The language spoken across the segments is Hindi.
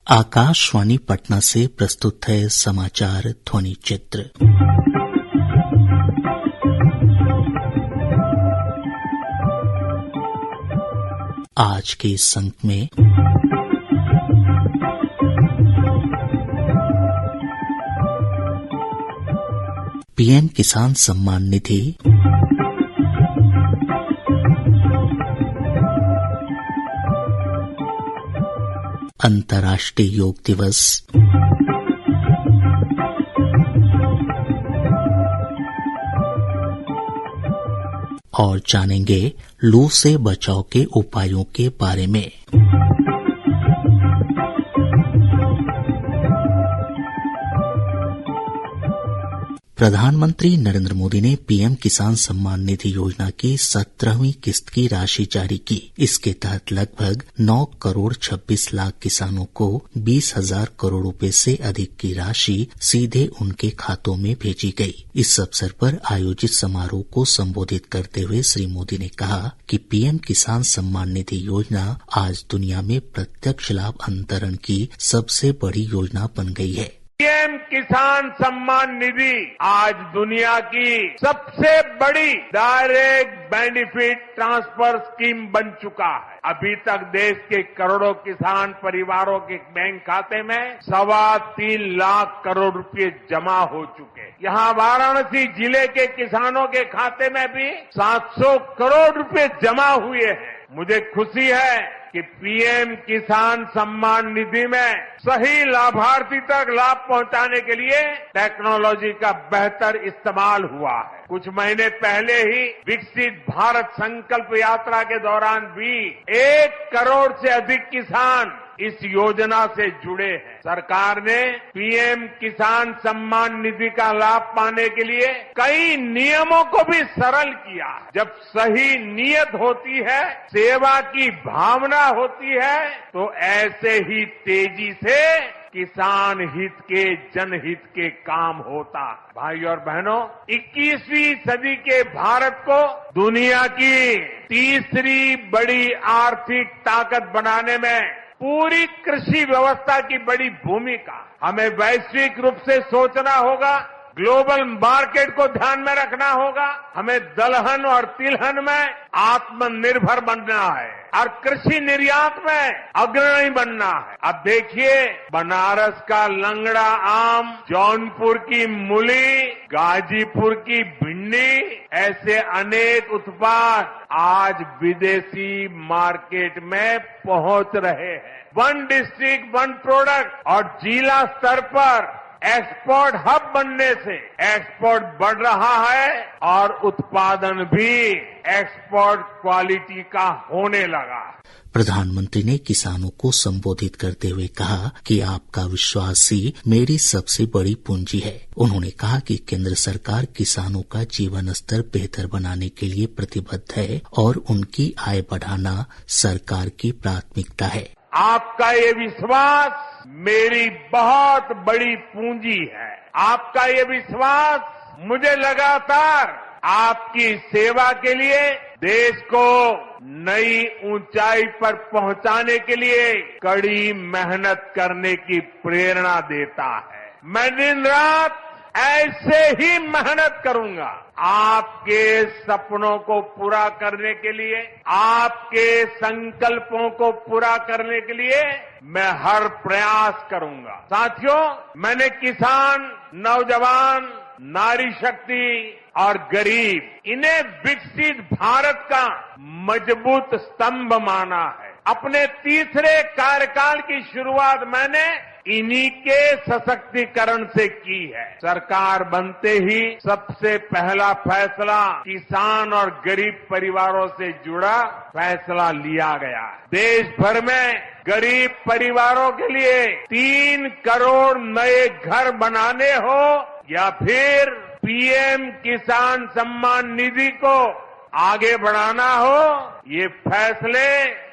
आकाशवाणी पटना से प्रस्तुत है समाचार ध्वनि चित्र। आज के इस अंक में पीएम किसान सम्मान निधि, अंतर्राष्ट्रीय योग दिवस, और जानेंगे लू से बचाव के उपायों के बारे में। प्रधानमंत्री नरेंद्र मोदी ने पीएम किसान सम्मान निधि योजना की 17वीं किस्त की राशि जारी की। इसके तहत लगभग 9 करोड़ 26 लाख किसानों को 20,000 करोड़ रुपए से अधिक की राशि सीधे उनके खातों में भेजी गई। इस अवसर पर आयोजित समारोह को संबोधित करते हुए श्री मोदी ने कहा कि पीएम किसान सम्मान निधि योजना आज दुनिया में प्रत्यक्ष लाभ अंतरण की सबसे बड़ी योजना बन गई है। पीएम किसान सम्मान निधि आज दुनिया की सबसे बड़ी डायरेक्ट बेनिफिट ट्रांसफर स्कीम बन चुका है। अभी तक देश के करोड़ों किसान परिवारों के बैंक खाते में 3.25 लाख करोड़ रुपए जमा हो चुके हैं। यहाँ वाराणसी जिले के किसानों के खाते में भी 700 करोड़ रुपए जमा हुए हैं। मुझे खुशी है कि पीएम किसान सम्मान निधि में सही लाभार्थी तक लाभ पहुंचाने के लिए टेक्नोलॉजी का बेहतर इस्तेमाल हुआ है। कुछ महीने पहले ही विकसित भारत संकल्प यात्रा के दौरान भी 1 करोड़ से अधिक किसान इस योजना से जुड़े हैं। सरकार ने पीएम किसान सम्मान निधि का लाभ पाने के लिए कई नियमों को भी सरल किया। जब सही नियत होती है, सेवा की भावना होती है, तो ऐसे ही तेजी से किसान हित के जनहित के काम होता है। भाई और बहनों, 21वीं सदी के भारत को दुनिया की तीसरी बड़ी आर्थिक ताकत बनाने में पूरी कृषि व्यवस्था की बड़ी भूमिका। हमें वैश्विक रूप से सोचना होगा, ग्लोबल मार्केट को ध्यान में रखना होगा, हमें दलहन और तिलहन में आत्मनिर्भर बनना है और कृषि निर्यात में अग्रणी बनना है। अब देखिए, बनारस का लंगड़ा आम, जौनपुर की मूली, गाजीपुर की भिंडी, ऐसे अनेक उत्पाद आज विदेशी मार्केट में पहुंच रहे हैं। वन डिस्ट्रिक्ट वन प्रोडक्ट और जिला स्तर पर एक्सपोर्ट हब बनने से एक्सपोर्ट बढ़ रहा है और उत्पादन भी एक्सपोर्ट क्वालिटी का होने लगा। प्रधानमंत्री ने किसानों को संबोधित करते हुए कहा कि आपका विश्वास ही मेरी सबसे बड़ी पूंजी है। उन्होंने कहा कि केंद्र सरकार किसानों का जीवन स्तर बेहतर बनाने के लिए प्रतिबद्ध है और उनकी आय बढ़ाना सरकार की प्राथमिकता है। आपका ये विश्वास मेरी बहुत बड़ी पूंजी है। आपका ये विश्वास मुझे लगातार आपकी सेवा के लिए, देश को नई ऊंचाई पर पहुंचाने के लिए कड़ी मेहनत करने की प्रेरणा देता है। मैं दिन रात ऐसे ही मेहनत करूंगा आपके सपनों को पूरा करने के लिए, आपके संकल्पों को पूरा करने के लिए मैं हर प्रयास करूंगा। साथियों, मैंने किसान, नौजवान, नारी शक्ति और गरीब, इन्हें विकसित भारत का मजबूत स्तंभ माना है। अपने तीसरे कार्यकाल की शुरुआत मैंने इन्हीं के सशक्तिकरण से की है। सरकार बनते ही सबसे पहला फैसला किसान और गरीब परिवारों से जुड़ा फैसला लिया गया। देश भर में गरीब परिवारों के लिए 3 करोड़ नए घर बनाने हो या फिर पीएम किसान सम्मान निधि को आगे बढ़ाना हो, ये फैसले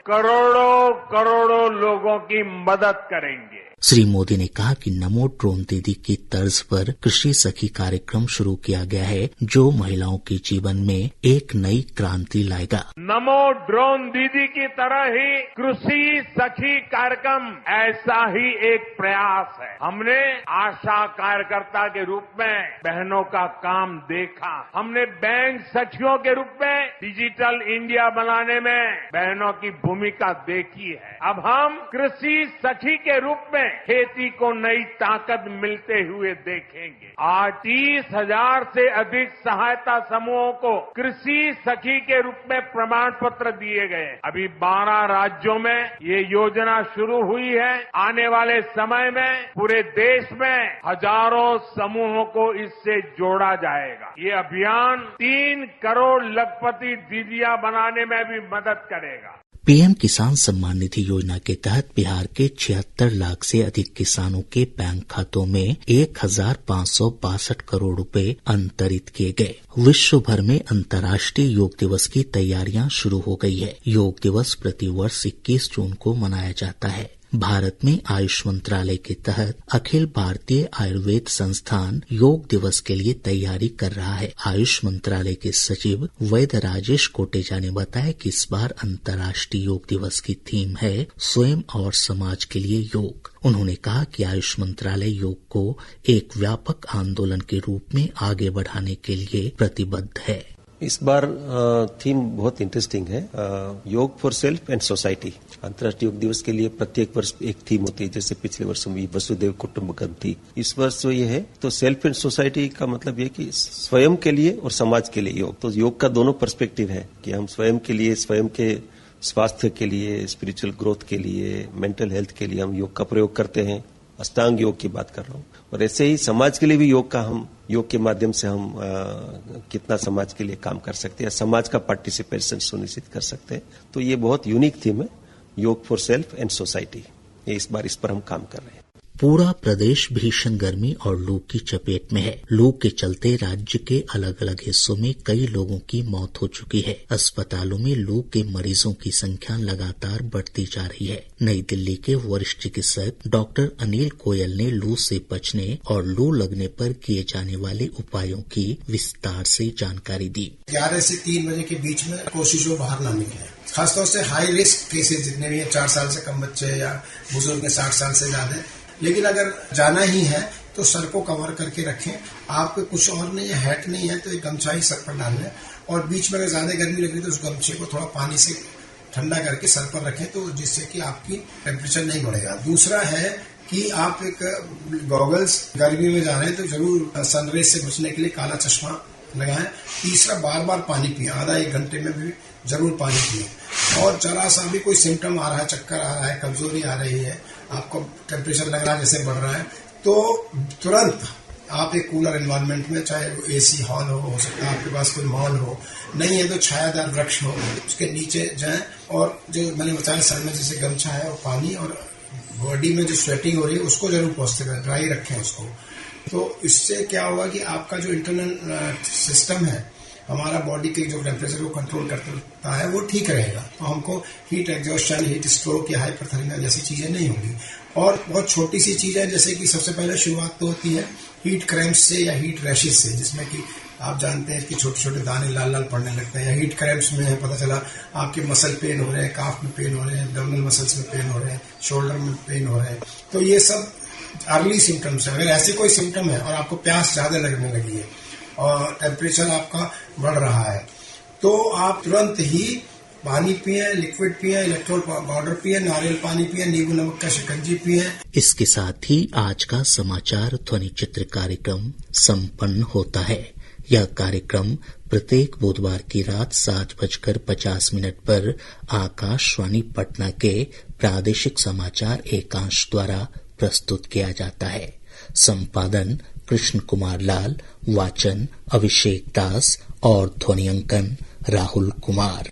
करोड़ों करोड़ों लोगों की मदद करेंगे। श्री मोदी ने कहा कि नमो ड्रोन दीदी की तर्ज पर कृषि सखी कार्यक्रम शुरू किया गया है, जो महिलाओं के जीवन में एक नई क्रांति लाएगा। नमो ड्रोन दीदी की तरह ही कृषि सखी कार्यक्रम ऐसा ही एक प्रयास है। हमने आशा कार्यकर्ता के रूप में बहनों का काम देखा, हमने बैंक सखियों के रूप में डिजिटल इंडिया बनाने में बहनों की भूमिका देखी है। अब हम कृषि सखी के रूप में खेती को नई ताकत मिलते हुए देखेंगे। आज 30,000 से अधिक सहायता समूहों को कृषि सखी के रूप में प्रमाण पत्र दिए गए। अभी 12 राज्यों में ये योजना शुरू हुई है। आने वाले समय में पूरे देश में हजारों समूहों को इससे जोड़ा जाएगा। ये अभियान 3 करोड़ लखपति दीदियां बनाने में भी मदद करेगा। पीएम किसान सम्मान निधि योजना के तहत बिहार के 76 लाख से अधिक किसानों के बैंक खातों में 1,562 करोड़ रुपए अंतरित किए गए। विश्व भर में अंतर्राष्ट्रीय योग दिवस की तैयारियां शुरू हो गई है। योग दिवस प्रतिवर्ष 21 जून को मनाया जाता है। भारत में आयुष मंत्रालय के तहत अखिल भारतीय आयुर्वेद संस्थान योग दिवस के लिए तैयारी कर रहा है। आयुष मंत्रालय के सचिव वैद्य राजेश कोटेचा ने बताया कि इस बार अंतर्राष्ट्रीय योग दिवस की थीम है स्वयं और समाज के लिए योग। उन्होंने कहा कि आयुष मंत्रालय योग को एक व्यापक आंदोलन के रूप में आगे बढ़ाने के लिए प्रतिबद्ध है। इस बार थीम बहुत इंटरेस्टिंग है, योग फॉर सेल्फ एंड सोसाइटी। अंतर्राष्ट्रीय योग दिवस के लिए प्रत्येक वर्ष एक थीम होती है, जैसे पिछले वर्ष में वसुदेव कुटुंबकम थी। इस वर्ष जो ये है तो सेल्फ एंड सोसाइटी का मतलब ये कि स्वयं के लिए और समाज के लिए योग। तो योग का दोनों पर्सपेक्टिव है कि हम स्वयं के लिए, स्वयं के स्वास्थ्य के लिए, स्पिरिचुअल ग्रोथ के लिए, मेंटल हेल्थ के लिए हम योग का प्रयोग करते हैं। अष्टांग योग की बात कर रहा हूँ। और ऐसे ही समाज के लिए भी योग के माध्यम से हम कितना समाज के लिए काम कर सकते हैं, समाज का पार्टिसिपेशन सुनिश्चित कर सकते हैं। तो ये बहुत यूनिक थीम है, योग फॉर सेल्फ एंड सोसाइटी। इस बार इस पर हम काम कर रहे हैं। पूरा प्रदेश भीषण गर्मी और लू की चपेट में है। लू के चलते राज्य के अलग अलग हिस्सों में कई लोगों की मौत हो चुकी है। अस्पतालों में लू के मरीजों की संख्या लगातार बढ़ती जा रही है। नई दिल्ली के वरिष्ठ चिकित्सक डॉक्टर अनिल गोयल ने लू से बचने और लू लगने पर किए जाने वाले उपायों की विस्तार से जानकारी दी। 11 से 3 बजे के बीच में कोशिश हो बाहर न निकले। खासतौर से हाई रिस्क केसेस जितने भी हैं, 4 साल से कम बच्चे या बुजुर्ग 60 साल से ज्यादा। लेकिन अगर जाना ही है तो सर को कवर करके रखें। आपको कुछ और नहीं है, हैट नहीं है तो एक गमछा ही सर पर डाल लें। और बीच में अगर ज्यादा गर्मी लग रही है तो उस गमछे को थोड़ा पानी से ठंडा करके सर पर रखें, तो जिससे कि आपकी टेम्परेचर नहीं बढ़ेगा। दूसरा है कि आप एक गॉगल्स, गर्मी में जा रहे हैं तो जरूर सनरेज से बचने के लिए काला चश्मा लगाएं। तीसरा, बार बार पानी पिए, आधा 1 घंटे में भी जरूर पानी पिए। और जरा सा भी कोई सिम्टम आ रहा है, चक्कर आ रहा है, कमजोरी आ रही है, आपको टेम्परेचर लग रहा है जैसे बढ़ रहा है, तो तुरंत आप एक कूलर एनवायरनमेंट में, चाहे एसी हॉल हो सकता है आपके पास कोई मॉल हो, नहीं है तो छायादार वृक्ष हो, उसके नीचे जाएं। और जो मैंने बताया सर में जैसे गमछा है और पानी, और बॉडी में जो स्वेटिंग हो रही है उसको जरूर पहुंचते रहें, ड्राई रखें उसको। तो इससे क्या होगा कि आपका जो इंटरनल सिस्टम है, हमारा बॉडी के जो टेम्परेचर को कंट्रोल करता है, वो ठीक रहेगा। तो हमको हीट एग्जॉस्शन, हीट स्ट्रोक या हाइपरथर्मिया जैसी चीजें नहीं होंगी। और बहुत छोटी सी चीज है, जैसे कि सबसे पहले शुरुआत तो होती है हीट क्रैम्प्स से या हीट रैशेस से, जिसमें कि आप जानते हैं कि छोटे छोटे दाने लाल लाल पड़ने लगते हैं। या हीट क्रैम्प्स में है, पता चला आपके मसल पेन हो रहे हैं, काफ में पेन हो रहे हैं, एब्डोमिनल मसल्स में पेन हो रहे हैं, शोल्डर में पेन हो रहे हैं। तो ये सब अर्ली सिम्टम्स है। अगर ऐसे कोई सिम्टम है और आपको प्यास ज्यादा लगने लगी है और टेम्परेचर आपका बढ़ रहा है, तो आप तुरंत ही पानी पिए, लिक्विड पिए, इलेक्ट्रोल पाउडर पिए, नारियल पानी पिए, नींबू नमक का शिकंजी पिए। इसके साथ ही आज का समाचार ध्वनि चित्र कार्यक्रम संपन्न होता है। यह कार्यक्रम प्रत्येक बुधवार की रात 7:50 पर आकाशवाणी पटना के प्रादेशिक समाचार एकांश द्वारा प्रस्तुत किया जाता है। संपादन कृष्ण कुमार लाल, वाचन अभिषेक दास और ध्वनियांकन राहुल कुमार।